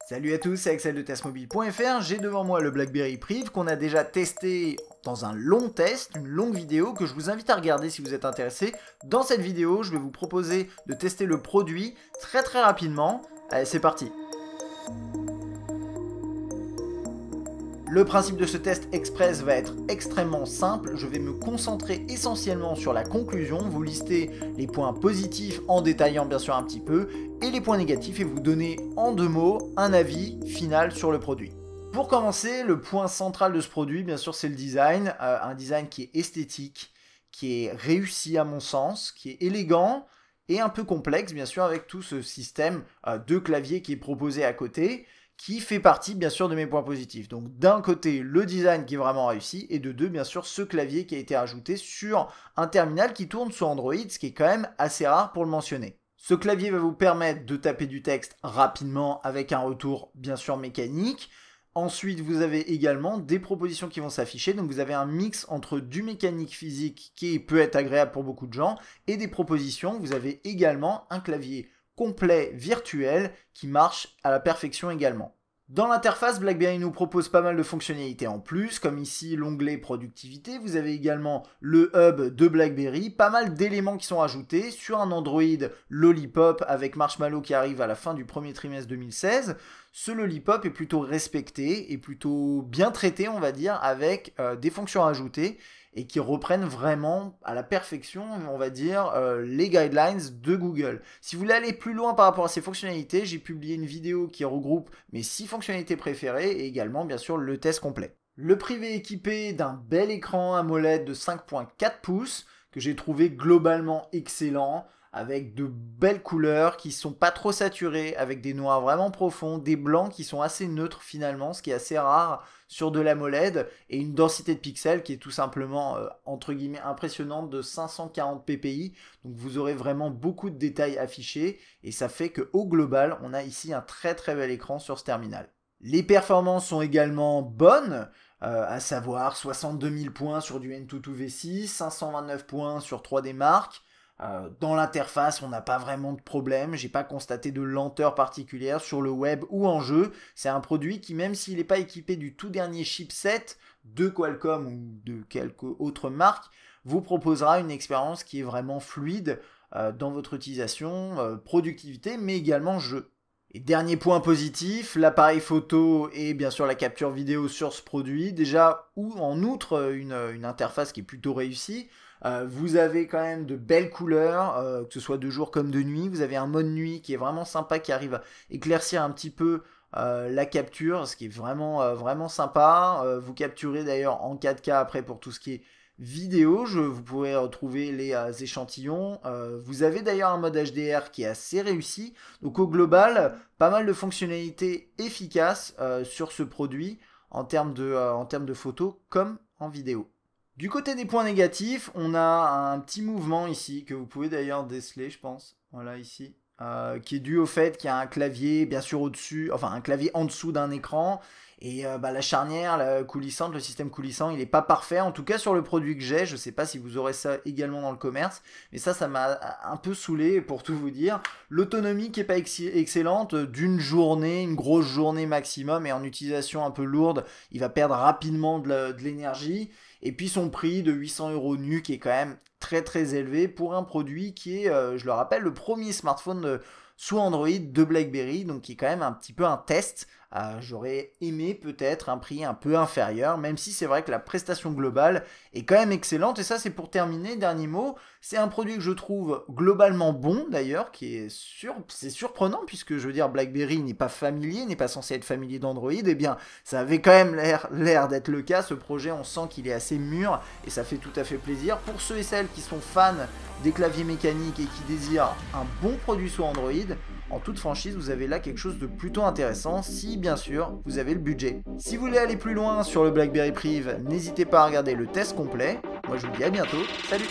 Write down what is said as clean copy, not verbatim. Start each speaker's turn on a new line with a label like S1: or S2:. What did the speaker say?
S1: Salut à tous, c'est Axel de testmobile.fr. J'ai devant moi le BlackBerry Priv qu'on a déjà testé dans un long test, une longue vidéo que je vous invite à regarder si vous êtes intéressé. Dans cette vidéo, je vais vous proposer de tester le produit très rapidement. Allez, c'est parti. Le principe de ce test express va être extrêmement simple. Je vais me concentrer essentiellement sur la conclusion, vous lister les points positifs en détaillant bien sûr un petit peu, et les points négatifs et vous donner en 2 mots un avis final sur le produit. Pour commencer, le point central de ce produit, bien sûr, c'est le design. Un design qui est esthétique, qui est réussi à mon sens, qui est élégant et un peu complexe, bien sûr, avec tout ce système de clavier qui est proposé à côté, qui fait partie bien sûr de mes points positifs. Donc d'un côté le design qui est vraiment réussi et de deux bien sûr ce clavier qui a été ajouté sur un terminal qui tourne sur Android, ce qui est quand même assez rare pour le mentionner. Ce clavier va vous permettre de taper du texte rapidement avec un retour bien sûr mécanique. Ensuite vous avez également des propositions qui vont s'afficher, donc vous avez un mix entre du mécanique physique qui peut être agréable pour beaucoup de gens et des propositions. Vous avez également un clavier complet virtuel qui marche à la perfection également. Dans l'interface, BlackBerry nous propose pas mal de fonctionnalités en plus, comme ici l'onglet productivité. Vous avez également le hub de BlackBerry, pas mal d'éléments qui sont ajoutés sur un Android Lollipop avec Marshmallow qui arrive à la fin du premier trimestre 2016. Ce Lollipop est plutôt respecté et plutôt bien traité, on va dire, avec des fonctions ajoutées et qui reprennent vraiment à la perfection, on va dire, les guidelines de Google. Si vous voulez aller plus loin par rapport à ces fonctionnalités, j'ai publié une vidéo qui regroupe mes 6 fonctionnalités préférées et également, bien sûr, le test complet. Le privé est équipé d'un bel écran AMOLED de 5.4 pouces que j'ai trouvé globalement excellent, avec de belles couleurs qui sont pas trop saturées, avec des noirs vraiment profonds, des blancs qui sont assez neutres finalement, ce qui est assez rare sur de l'AMOLED, et une densité de pixels qui est tout simplement entre guillemets impressionnante de 540 ppi, donc vous aurez vraiment beaucoup de détails affichés, et ça fait qu'au global, on a ici un très bel écran sur ce terminal. Les performances sont également bonnes, à savoir 62 000 points sur du Antutu V6, 529 points sur 3D Mark. Dans l'interface, on n'a pas vraiment de problème, j'ai pas constaté de lenteur particulière sur le web ou en jeu. C'est un produit qui, même s'il n'est pas équipé du tout dernier chipset de Qualcomm ou de quelque autre marque, vous proposera une expérience qui est vraiment fluide dans votre utilisation, productivité, mais également jeu. Et dernier point positif, l'appareil photo et bien sûr la capture vidéo sur ce produit. Déjà, ou en outre, une interface qui est plutôt réussie. Vous avez quand même de belles couleurs, que ce soit de jour comme de nuit. Vous avez un mode nuit qui est vraiment sympa, qui arrive à éclaircir un petit peu la capture, ce qui est vraiment sympa. Vous capturez d'ailleurs en 4K après pour tout ce qui est vidéo. Vous pourrez retrouver les échantillons. Vous avez d'ailleurs un mode HDR qui est assez réussi. Donc au global, pas mal de fonctionnalités efficaces sur ce produit en termes de photos comme en vidéo. Du côté des points négatifs, on a un petit mouvement ici, que vous pouvez d'ailleurs déceler, je pense, voilà ici, qui est dû au fait qu'il y a un clavier, bien sûr au-dessus, enfin un clavier en dessous d'un écran, et la charnière, la coulissante, le système coulissant, il n'est pas parfait, en tout cas sur le produit que j'ai, je ne sais pas si vous aurez ça également dans le commerce, mais ça m'a un peu saoulé pour tout vous dire. L'autonomie qui n'est pas excellente, d'une journée, une grosse journée maximum, et en utilisation un peu lourde, il va perdre rapidement de l'énergie. Et puis son prix de 800 € nu qui est quand même très élevé pour un produit qui est, je le rappelle, le premier smartphone sous Android de BlackBerry, donc qui est quand même un petit peu un test. J'aurais aimé peut-être un prix un peu inférieur, même si c'est vrai que la prestation globale est quand même excellente. Et ça, c'est pour terminer, dernier mot, c'est un produit que je trouve globalement bon d'ailleurs, c'est surprenant puisque je veux dire BlackBerry n'est pas familier, n'est pas censé être familier d'Android. Et bien, ça avait quand même l'air d'être le cas. Ce projet, on sent qu'il est assez mûr et ça fait tout à fait plaisir. Pour ceux et celles qui sont fans des claviers mécaniques et qui désirent un bon produit sous Android, en toute franchise, vous avez là quelque chose de plutôt intéressant, si bien sûr vous avez le budget. Si vous voulez aller plus loin sur le BlackBerry Priv, n'hésitez pas à regarder le test complet. Moi je vous dis à bientôt, salut!